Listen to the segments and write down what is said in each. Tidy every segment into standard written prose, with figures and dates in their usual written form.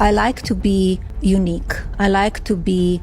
I like to be unique. I like to be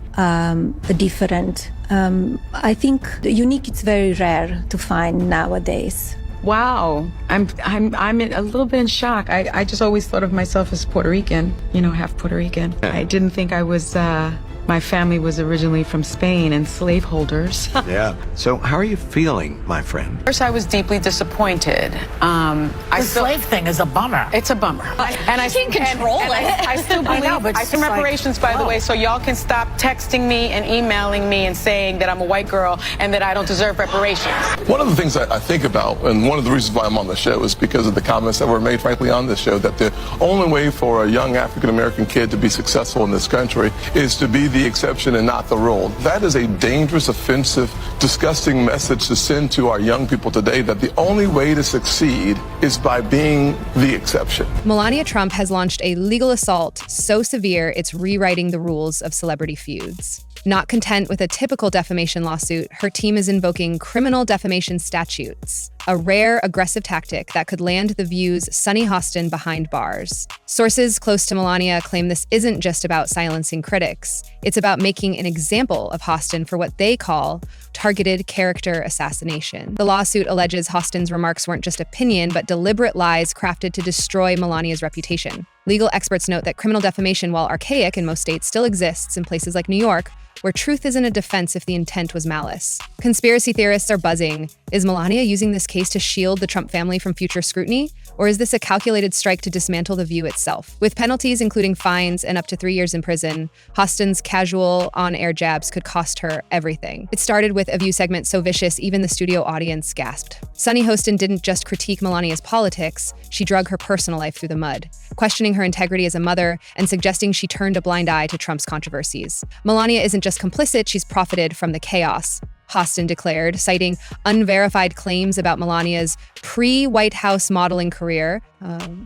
different. I think the unique is very rare to find nowadays. Wow, I'm a little bit in shock. I just always thought of myself as Puerto Rican, half Puerto Rican. I didn't think I was, my family was originally from Spain and slaveholders. Yeah. So how are you feeling, my friend? First, I was deeply disappointed. The slave thing is a bummer. It's a bummer. And I can't control it. I still believe, I know, but I it's send like, reparations, by the way, so y'all can stop texting me and emailing me and saying that I'm a white girl and that I don't deserve reparations. One of the things I think about, and one of the reasons why I'm on the show, is because of the comments that were made, frankly, on this show, that the only way for a young African-American kid to be successful in this country is to be the exception and not the rule. That is a dangerous, offensive, disgusting message to send to our young people today, that the only way to succeed is by being the exception. Melania Trump has launched a legal assault so severe it's rewriting the rules of celebrity feuds. Not content with a typical defamation lawsuit, her team is invoking criminal defamation statutes, a rare, aggressive tactic that could land The View's Sunny Hostin behind bars. Sources close to Melania claim this isn't just about silencing critics. It's about making an example of Hostin for what they call targeted character assassination. The lawsuit alleges Hostin's remarks weren't just opinion, but deliberate lies crafted to destroy Melania's reputation. Legal experts note that criminal defamation, while archaic in most states, still exists in places like New York, where truth isn't a defense if the intent was malice. Conspiracy theorists are buzzing. Is Melania using this case to shield the Trump family from future scrutiny? Or is this a calculated strike to dismantle The View itself? With penalties including fines and up to 3 years in prison, Hostin's casual, on-air jabs could cost her everything. It started with a View segment so vicious even the studio audience gasped. Sunny Hostin didn't just critique Melania's politics, she drug her personal life through the mud, questioning her integrity as a mother and suggesting she turned a blind eye to Trump's controversies. Melania isn't just complicit, she's profited from the chaos, Hostin declared, citing unverified claims about Melania's pre-White House modeling career.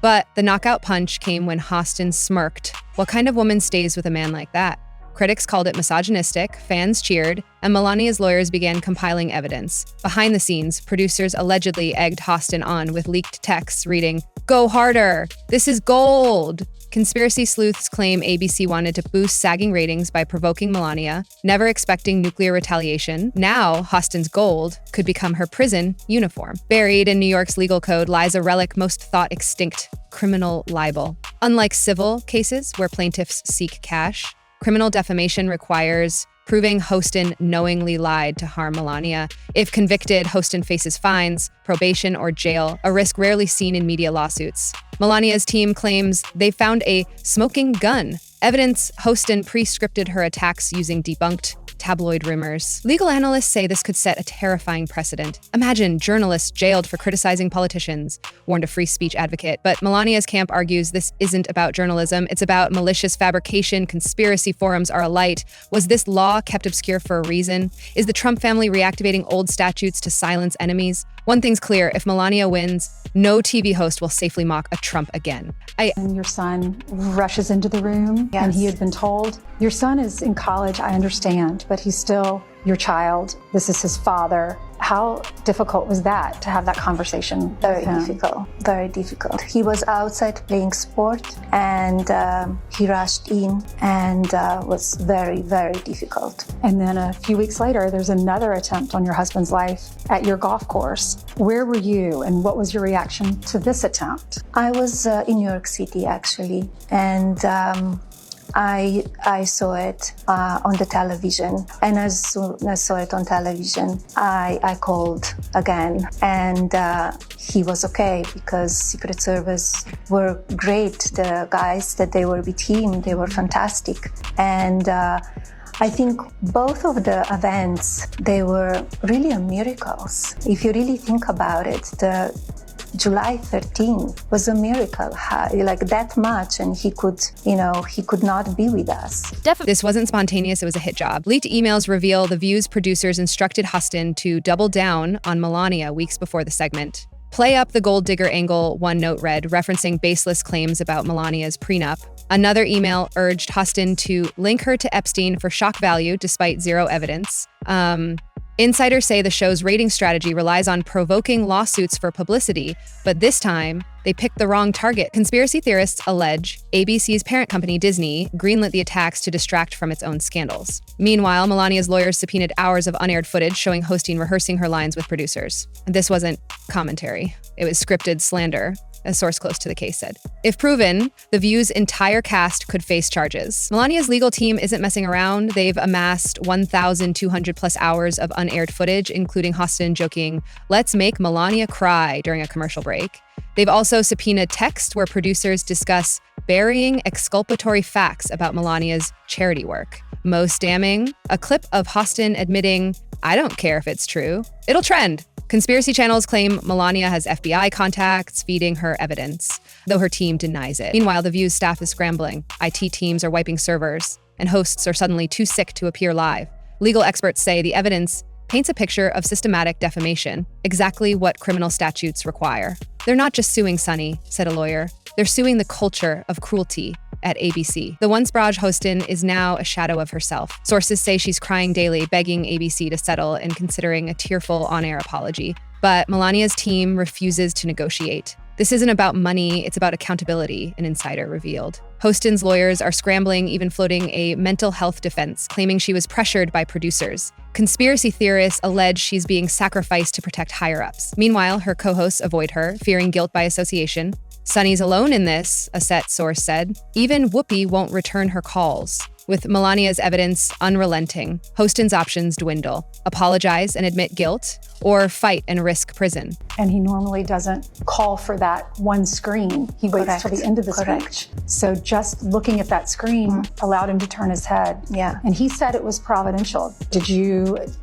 But the knockout punch came when Hostin smirked. What kind of woman stays with a man like that? Critics called it misogynistic, fans cheered, and Melania's lawyers began compiling evidence. Behind the scenes, producers allegedly egged Hostin on with leaked texts reading, "Go harder! This is gold!" Conspiracy sleuths claim ABC wanted to boost sagging ratings by provoking Melania, never expecting nuclear retaliation. Now, Hostin's gold could become her prison uniform. Buried in New York's legal code lies a relic most thought extinct: criminal libel. Unlike civil cases where plaintiffs seek cash, criminal defamation requires proving Hostin knowingly lied to harm Melania. If convicted, Hostin faces fines, probation, or jail, a risk rarely seen in media lawsuits. Melania's team claims they found a smoking gun, evidence Hostin pre-scripted her attacks using debunked tabloid rumors. Legal analysts say this could set a terrifying precedent. Imagine journalists jailed for criticizing politicians, warned a free speech advocate. But Melania's camp argues this isn't about journalism, it's about malicious fabrication. Conspiracy forums are alight. Was this law kept obscure for a reason? Is the Trump family reactivating old statutes to silence enemies? One thing's clear, if Melania wins, no TV host will safely mock a Trump again. And your son rushes into the room, Yes. and he had been told, your son is in college, I understand, but he's still your child. This is his father. How difficult was that to have that conversation? Very with him? difficult, very difficult. He was outside playing sport and he rushed in and was very, very difficult. And then a few weeks later, there's another attempt on your husband's life at your golf course. Where were you and what was your reaction to this attempt? I was in New York City actually, and I saw it on the television, and as soon as I saw it on television, I called again, and he was okay because Secret Service were great. The guys that they were with him, they were fantastic, and I think both of the events, they were really miracles. If you really think about it, the July 13 was a miracle, like that much, and he could not be with us. This wasn't spontaneous, it was a hit job. Leaked emails reveal The View's producers instructed Hostin to double down on Melania weeks before the segment. Play up the gold digger angle, one note read, referencing baseless claims about Melania's prenup. Another email urged Hostin to link her to Epstein for shock value despite zero evidence. Insiders say the show's rating strategy relies on provoking lawsuits for publicity, but this time, they picked the wrong target. Conspiracy theorists allege ABC's parent company, Disney, greenlit the attacks to distract from its own scandals. Meanwhile, Melania's lawyers subpoenaed hours of unaired footage showing Hostin rehearsing her lines with producers. This wasn't commentary. It was scripted slander, a source close to the case said. If proven, The View's entire cast could face charges. Melania's legal team isn't messing around. They've amassed 1,200 plus hours of unaired footage, including Hostin joking, "Let's make Melania cry" during a commercial break. They've also subpoenaed text where producers discuss burying exculpatory facts about Melania's charity work. Most damning, a clip of Hostin admitting, "I don't care if it's true. It'll trend." Conspiracy channels claim Melania has FBI contacts feeding her evidence, though her team denies it. Meanwhile, The View's staff is scrambling. IT teams are wiping servers, and hosts are suddenly too sick to appear live. Legal experts say the evidence paints a picture of systematic defamation, exactly what criminal statutes require. "They're not just suing Sunny," said a lawyer. "They're suing the culture of cruelty at ABC." The once Braj Hostin is now a shadow of herself. Sources say she's crying daily, begging ABC to settle and considering a tearful on-air apology. But Melania's team refuses to negotiate. "This isn't about money, it's about accountability," an insider revealed. Hostin's lawyers are scrambling, even floating a mental health defense, claiming she was pressured by producers. Conspiracy theorists allege she's being sacrificed to protect higher-ups. Meanwhile, her co-hosts avoid her, fearing guilt by association. Sunny's alone in this, a set source said. Even Whoopi won't return her calls. With Melania's evidence unrelenting, Hostin's options dwindle. Apologize and admit guilt, or fight and risk prison. And he normally doesn't call for that one screen. He waits till the end of the speech. So just looking at that screen allowed him to turn his head. Yeah. And he said it was providential.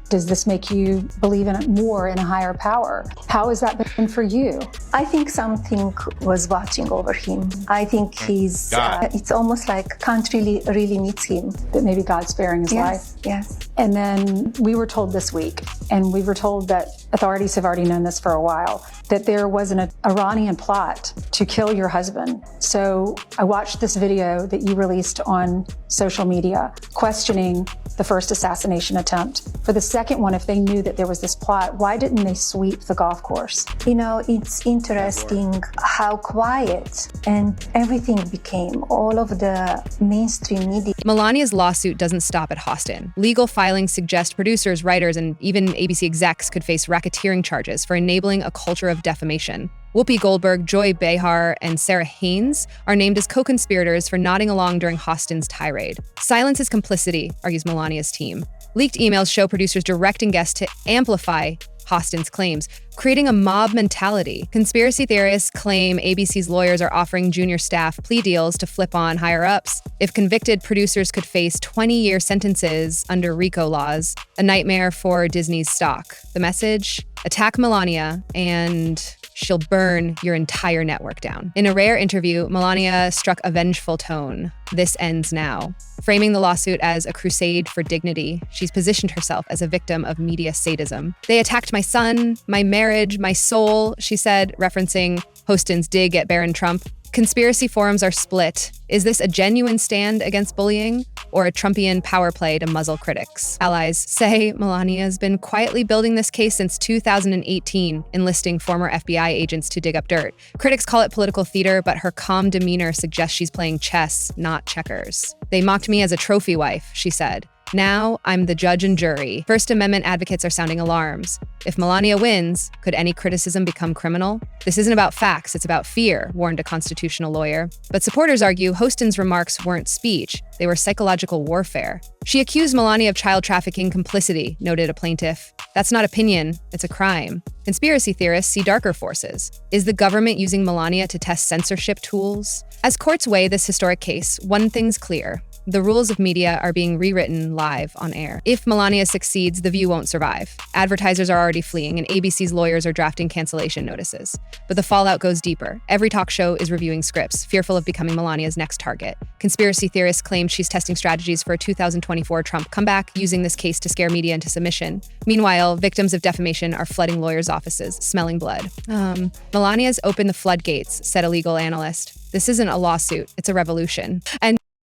Does this make you believe in it more in a higher power? How has that been for you? I think something was watching over him. I think he's, it's almost like can't really meet him. That maybe God's sparing his life? Yes. And then we were told this week, and we were told that authorities have already known this for a while, that there was an Iranian plot to kill your husband. So I watched this video that you released on social media questioning the first assassination attempt. For the second one, if they knew that there was this plot, why didn't they sweep the golf course? You know, it's interesting how quiet and everything became, all of the mainstream media. Melania's lawsuit doesn't stop at Hostin. Legal filings suggest producers, writers, and even ABC execs could face racketeering charges for enabling a culture of defamation. Whoopi Goldberg, Joy Behar, and Sarah Haynes are named as co-conspirators for nodding along during Hostin's tirade. Silence is complicity, argues Melania's team. Leaked emails show producers directing guests to amplify Hostin's claims, creating a mob mentality. Conspiracy theorists claim ABC's lawyers are offering junior staff plea deals to flip on higher-ups. If convicted, producers could face 20-year sentences under RICO laws, a nightmare for Disney's stock. The message? Attack Melania and she'll burn your entire network down. In a rare interview, Melania struck a vengeful tone. "This ends now." Framing the lawsuit as a crusade for dignity, she's positioned herself as a victim of media sadism. "They attacked my son, my marriage, my soul," she said, referencing Hostin's dig at Baron Trump. Conspiracy forums are split. Is this a genuine stand against bullying or a Trumpian power play to muzzle critics? Allies say Melania has been quietly building this case since 2018, enlisting former FBI agents to dig up dirt. Critics call it political theater, but her calm demeanor suggests she's playing chess, not checkers. "They mocked me as a trophy wife," she said. "Now I'm the judge and jury." First Amendment advocates are sounding alarms. If Melania wins, could any criticism become criminal? "This isn't about facts, it's about fear," warned a constitutional lawyer. But supporters argue Hostin's remarks weren't speech, they were psychological warfare. "She accused Melania of child trafficking complicity," noted a plaintiff. "That's not opinion, it's a crime." Conspiracy theorists see darker forces. Is the government using Melania to test censorship tools? As courts weigh this historic case, one thing's clear. The rules of media are being rewritten live on air. If Melania succeeds, The View won't survive. Advertisers are already fleeing, and ABC's lawyers are drafting cancellation notices. But the fallout goes deeper. Every talk show is reviewing scripts, fearful of becoming Melania's next target. Conspiracy theorists claim she's testing strategies for a 2024 Trump comeback, using this case to scare media into submission. Meanwhile, victims of defamation are flooding lawyers' offices, smelling blood. Melania's opened the floodgates, said a legal analyst. This isn't a lawsuit, it's a revolution. And